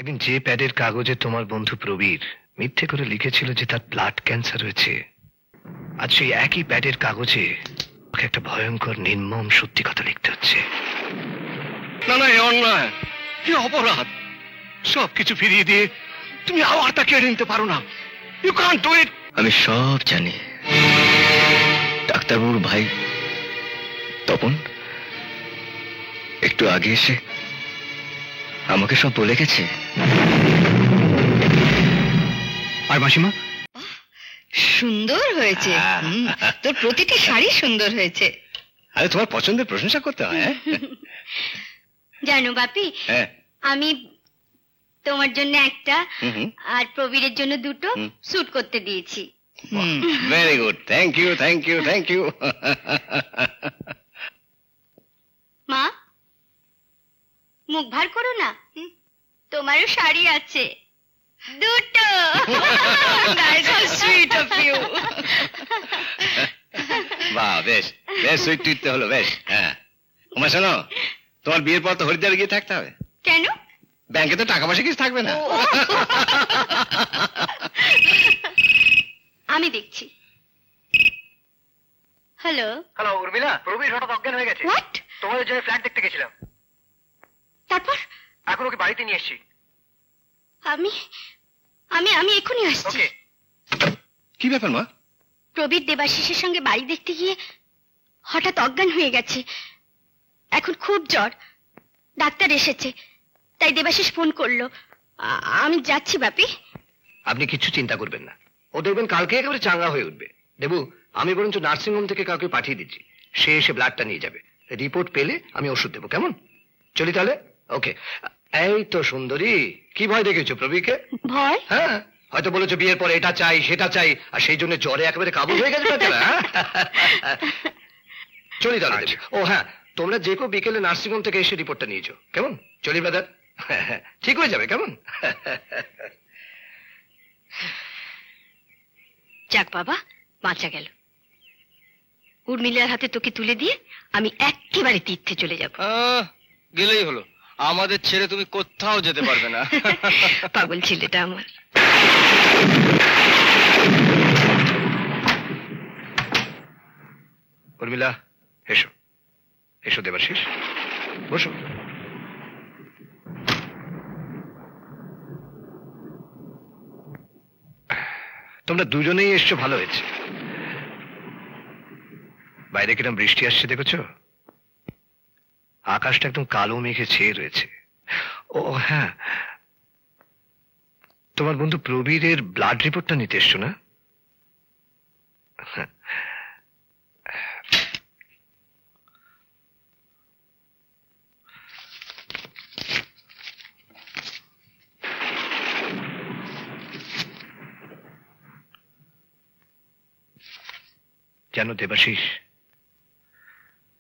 একদিন যে প্যাডের কাগজে তোমার বন্ধু প্রবীর মিথ্যে করে লিখেছিল যে তার ব্লাড ক্যান্সার হয়েছে, আজ সেই একই প্যাডের কাগজে ওকে একটা ভয়ঙ্কর নির্মম সত্যি কথা লিখতে হচ্ছে। না না, এ অন্যায়, এ অপরাধ। সবকিছু ফিরিয়ে দিয়ে তুমি আবার তা কেড়ে নিতে পারো না। You can't do it. আমি সব জানি। ডাক্তারবাবুর ভাই তপন একটু আগে এসে আমাকে সব বলে গেছে। আর মাসিমা? সুন্দর হয়েছে, তোর প্রতিটি শাড়ি সুন্দর হয়েছে। আরে তোমার পছন্দের প্রশংসা করতে হয়। জানো বাপি, হ্যাঁ, আমি তোমার জন্য একটা আর প্রবীরের জন্য দুটো স্যুট করতে দিয়েছি। Very good, thank you thank you thank you. মা, মুখ ভার করো না, তোমারও শাড়ি আছে দুটো। Sweet of you. বাহ, বেশ বেশ সুইট টুইট হলো, বেশ। হ্যাঁ, তোমার শোনো, তোমার বিয়ের পর তো হরিদ্বারে গিয়ে থাকতে হবে। কেন? ব্যাংকে তো টাকা পয়সা কিছু থাকবে না। আমি দেখছি। হ্যালো হ্যালো উর্মিলা, প্রবীর হঠাৎ অজ্ঞান হয়ে গেছে। হোয়াট? তোমাদের জন্য ফ্ল্যাট দেখতে গেছিলাম, তারপর? এখন ওকে বাড়িতে নিয়ে এসেছি। আমি আমি আমি এখনই আসছি। ওকে। কি ব্যাপার মা? প্রবীর দেবাশিসের সঙ্গে বাড়ি দেখতে গিয়ে হঠাৎ অজ্ঞান হয়ে গেছে, এখন খুব জ্বর। ডাক্তার এসেছে, তাই দেবাশিস ফোন করলো। আমি যাচ্ছি বাপি। আপনি কিছু চিন্তা করবেন না, ও দেখবেন কালকে একেবারে চাঙ্গা হয়ে উঠবে। দেবু, আমি বরঞ্চ নার্সিংহোম থেকে কাউকে পাঠিয়ে দিচ্ছি, সে এসে ব্লাডটা নিয়ে যাবে। রিপোর্ট পেলে আমি ওষুধ দেবো, কেমন? চলি তাহলে। ওকে। এই তো সুন্দরী, কি ভয় দেখেছো প্রবীরকে? ভয়? হ্যাঁ, হয়তো বলেছো বিয়ের পরে এটা চাই সেটা চাই, আর সেই জন্য জ্বরে একেবারে কাবু হয়ে গেছে বেচারা। চলি তাহলে। ও হ্যাঁ, তোমরা যে কেউ বিকেলে নার্সিংহোম থেকে এসে রিপোর্টটা নিয়েছো, কেমন? চলি ব্রাদার, ঠিক হয়ে যাবে, কেমন? যাক বাবা, বাঁচা গেল। উর্মিলার হাতে তোকে তুলে দিয়ে আমি একেবারে তীর্থে চলে যাব। গেলেই হলো, আমাদের ছেড়ে তুমি কোথাও যেতে পারবে না। পাগল ছেলেটা আমার। উর্মিলা, এসো এসো দেবাশিস, বসো। তোমরা দুজনেই এসছো, ভালো হয়েছে। বাইরে কিরম বৃষ্টি আসছে দেখেছো? আকাশটা একদম কালো মেঘে ছেয়ে রয়েছে। ও হ্যাঁ, তোমার বন্ধু প্রবীরের ব্লাড রিপোর্টটা নিতে এসছো না? জানো দেবাশিস,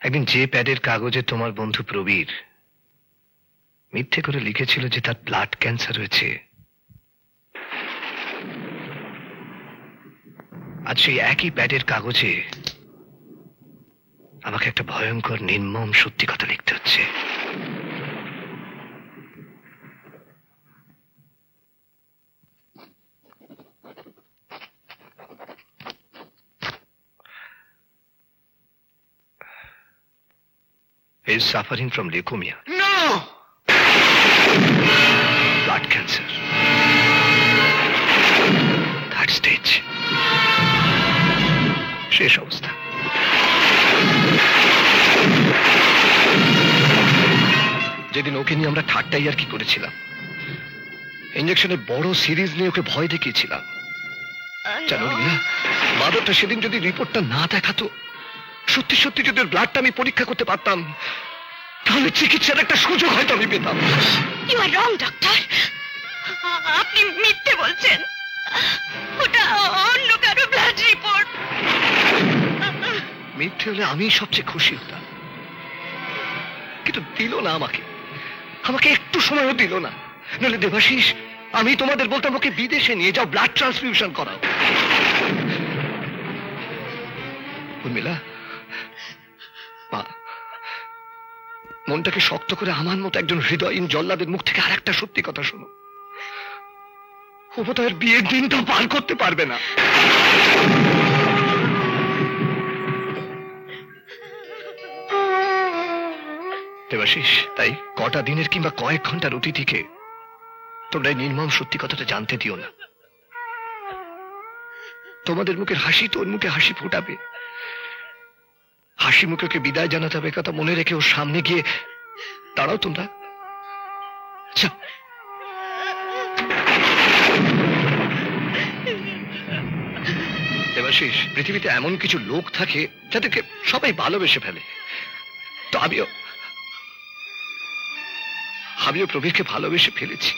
একদিন যে প্যাডের কাগজে তোমার বন্ধু প্রবীর মিথ্যে করে লিখেছিল যে তার ব্লাড ক্যান্সার হয়েছে, আজ সেই একই প্যাডের কাগজে আমাকে একটা ভয়ঙ্কর নির্মম সত্যি কথা লিখতে হচ্ছে। He is suffering from leukemia. No! Blood cancer. Third stage. শেষ অবস্থা। যেদিন ওকে নিয়ে আমরা ঠাট্টাই আর কি করেছিলাম, ইঞ্জেকশনের বড় সিরিজ নিয়ে ওকে ভয় দেখিয়েছিলাম। জানো না, বাদরটা সেদিন যদি রিপোর্টটা না দেখাতো, সত্যি সত্যি যদি ওর ব্লাডটা আমি পরীক্ষা করতে পারতাম, তাহলে চিকিৎসার একটা সুযোগ হয়তো আমি পেতাম। ইউ আর রং ডক্টর, আপনি মিথ্যে বলছেন। ওটা অন্য কারো ব্লাড রিপোর্ট। মিথ্যে হলে আমি সবচেয়ে খুশি হতাম, কিন্তু দিল না আমাকে, আমাকে একটু সময়ও দিল না। নইলে দেবাশিস, আমি তোমাদের বলতাম ওকে বিদেশে নিয়ে যাও, ব্লাড ট্রান্সফিউশন করাও। উর্মিলা, মনটাকে শক্ত করে আমার মতো একজন হৃদয়হীন জল্লাদের মুখ থেকে আর একটা সত্যি কথা শোনো, উপতায়ের বিয়ের দিনটা পার করতে পারবে না। দেবাশিস, তাই কটা দিনের কিংবা কয়েক ঘন্টার অতিথিকে তোমরা এই নির্মম সত্যি কথাটা জানতে দিও না। তোমাদের মুখের হাসি তোর মুখে হাসি ফোটাবে, হাসি মুখে ওকে বিদায় জানাতে হবে কথা মনে রেখে ওর সামনে গিয়ে দাঁড়াও তোমরা। আচ্ছা, দেবাশিস, পৃথিবীতে এমন কিছু লোক থাকে যাদেরকে সবাই ভালোবেসে ফেলে, তো আমিও প্রবীরকে ভালোবেসে ফেলেছি।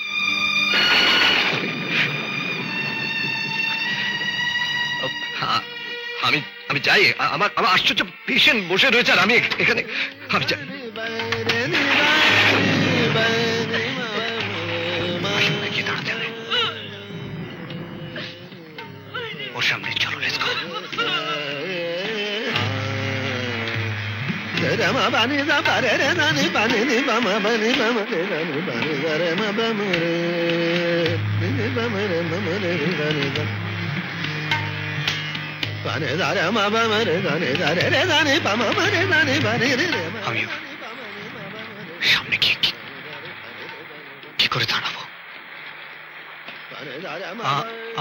আমি যাই, আমার আশ্চর্য পেশেন্ট বসে রয়েছে আর আমি এখানে, আমি যাই। গিয়ে দাঁড়াতে হবে ওর সামনে, চলো লেটস গো। আমিও সামনে গিয়ে কি করে দাঁড়াবো?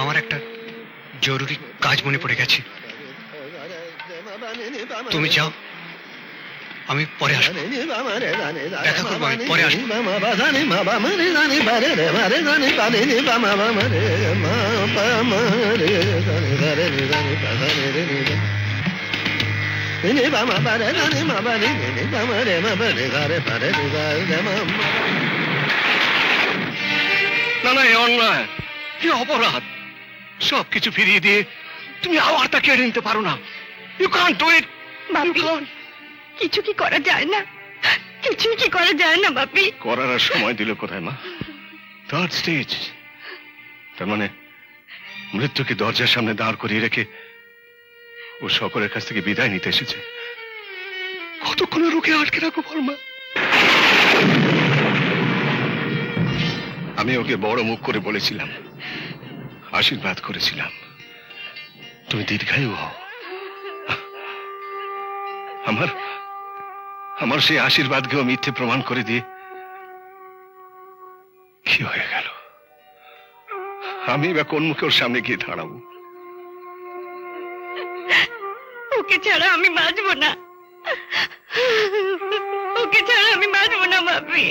আমার একটা জরুরি কাজ মনে পড়ে গেছে, তুমি যাও, আমি পরে আসবো, দেখা করবো, আমি পরে আসবো। না না, এ অন্যায়, কি অপরাধ। সবকিছু ফিরিয়ে দিয়ে তুমি আবার তা কেড়ে নিতে পারো না। You can't do it. কিছু কি করা যায় না? কিছু কি করা যায় না বাপি? করার আর সময় দিল কোথায় মা? থার্ড স্টেজ, তার মানে মৃত্যুকে দরজার সামনে দাঁড় করিয়ে রেখে ও সকলের কাছ থেকে বিদায় নিতে এসেছে। কতক্ষণ রোগে আটকে রাখো বর্মা? আমি ওকে বড় মুখ করে বলেছিলাম, আশীর্বাদ করেছিলাম, তুমি দীর্ঘায়ু হও। আমার সেই আশীর্বাদকেও মিথ্যে প্রমাণ করে দিয়ে কি হয়ে গেল? আমি বা কোন মুখে ওর সামনে গিয়ে দাঁড়াবো? ওকে ছাড়া আমি বাঁচবো না, ওকে ছাড়া আমি বাঁচবো না বাপি।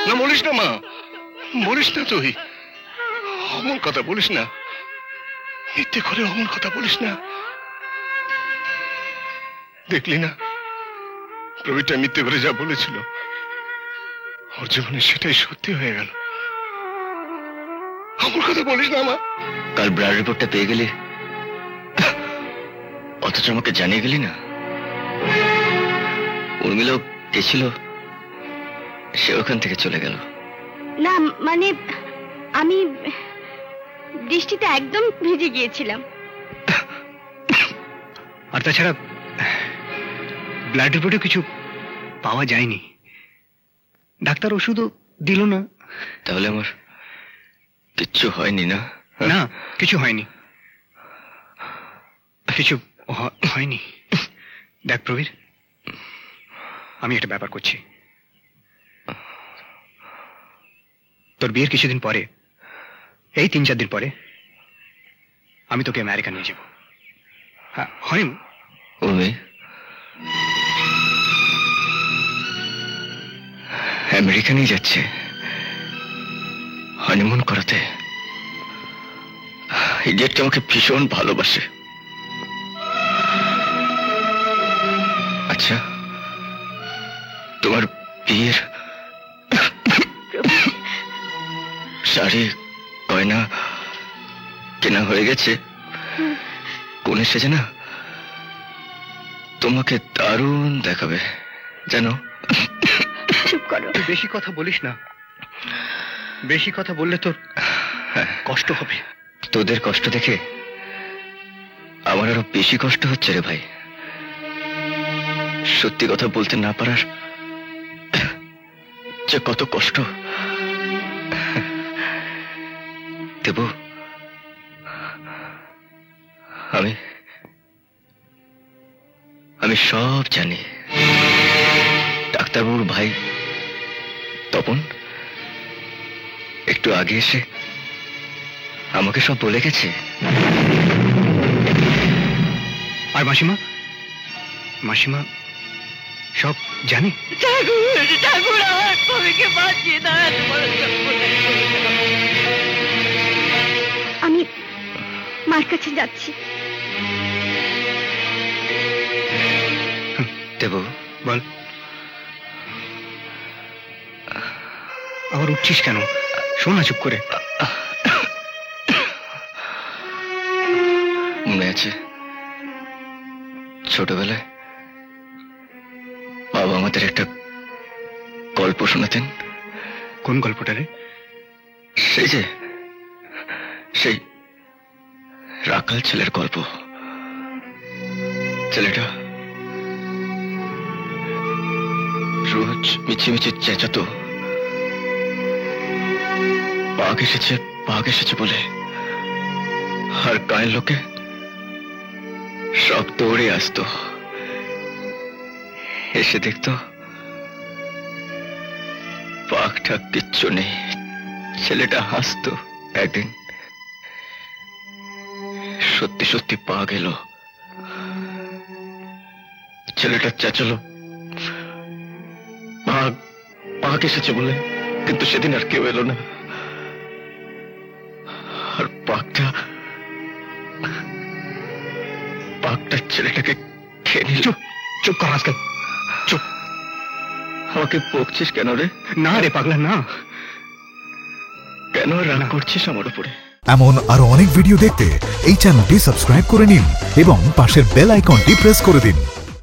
না বলিস না মা, বলিস না, তুই অমন কথা বলিস না, মিথ্যে করে অমন কথা বলিস না। দেখলি না প্রবীরটা মিথ্যে করে যা বলেছিল, ওর জীবনে সেটাই সত্যি হয়ে গেল। অমন কথা বলিস না মা। কাল ব্লাড রিপোর্টটা পেয়ে গেলি, অথচ আমাকে জানিয়ে গেলি না। উর্মিলাও গেছিল, সে ওখান থেকে চলে গেল। না মানে আমি বৃষ্টিতে একদম ভিজে গিয়েছিলাম। আর তাছাড়া ব্লাড রিপোর্টে কিছু পাওয়া যায়নি, ডাক্তার ওষুধও দিল না। তাহলে আমার কিচ্ছু হয়নি না? না, কিছু হয়নি, কিছু হয়নি। দেখ প্রবীর, আমি একটা ব্যাপার করছি। তোর বিয়ের কিছুদিন পরে, এই 3-4 দিন পরে আমি তোকে আমেরিকা নিয়ে যাব। হ্যাঁ, উর্মি, আমেরিকা নিয়ে যাচ্ছে হানিমুন করাতে? ইডিয়েটটা আমাকে ভীষণ ভালোবাসে। আচ্ছা, তোমার বিয়ের শাড়ি গয়না কেনা হয়ে গেছে? কোন এসেছে না, তোমাকে দারুণ দেখাবে জানো। চুপ করো, তুই বেশি কথা বলিস না, বেশি কথা বললে তোর কষ্ট হবে। তোদের কষ্ট দেখে আমার আরো বেশি কষ্ট হচ্ছে রে ভাই। সত্যি কথা বলতে না পারার যে কত কষ্ট। দেবু, আমি সব জানি। ডাক্তারবাবুর ভাই তপন একটু আগে এসে আমাকে সব বলে গেছে। আর মাসিমা? মাসিমা সব জানি? ঠাকুর আমার স্বামীকে বাঁচিয়ে দেন। আমি মার কাছে যাচ্ছি। দেবু, বল। আবার উঠছিস কেন? শোনা চুপ করে। মনে আছে ছোটবেলায় বাবা আমাদের একটা গল্প শোনাতেন? কোন গল্পটা রে? সেই রাখাল ছেলের গল্প। ছেলেটা রোজ মিছিমিছি চেঁচাতো, বাঘ এসেছে বলে। আর গায়ের লোকে সব দৌড়ে আসতো, এসে দেখতো বাঘটা কিচ্ছু নেই। ছেলেটা হাসতো। একদিন সত্যি সত্যি বাঘ এলো। ছেলেটা চেঁচালো বাঘ এসেছে বলে, কিন্তু সেদিন আর কেউ এলো না। আর বাঘটা ছেলেটাকে খেয়ে নিল। চুপ কর আজকাল, চুপ। আমাকে বকছিস কেন রে? না রে পাগলা, না। কেন রাগ করছিস আমার উপরে? এমন আরো অনেক ভিডিও দেখতে এই চ্যানেলটি সাবস্ক্রাইব করে নিন এবং পাশের বেল আইকনটি প্রেস করে দিন।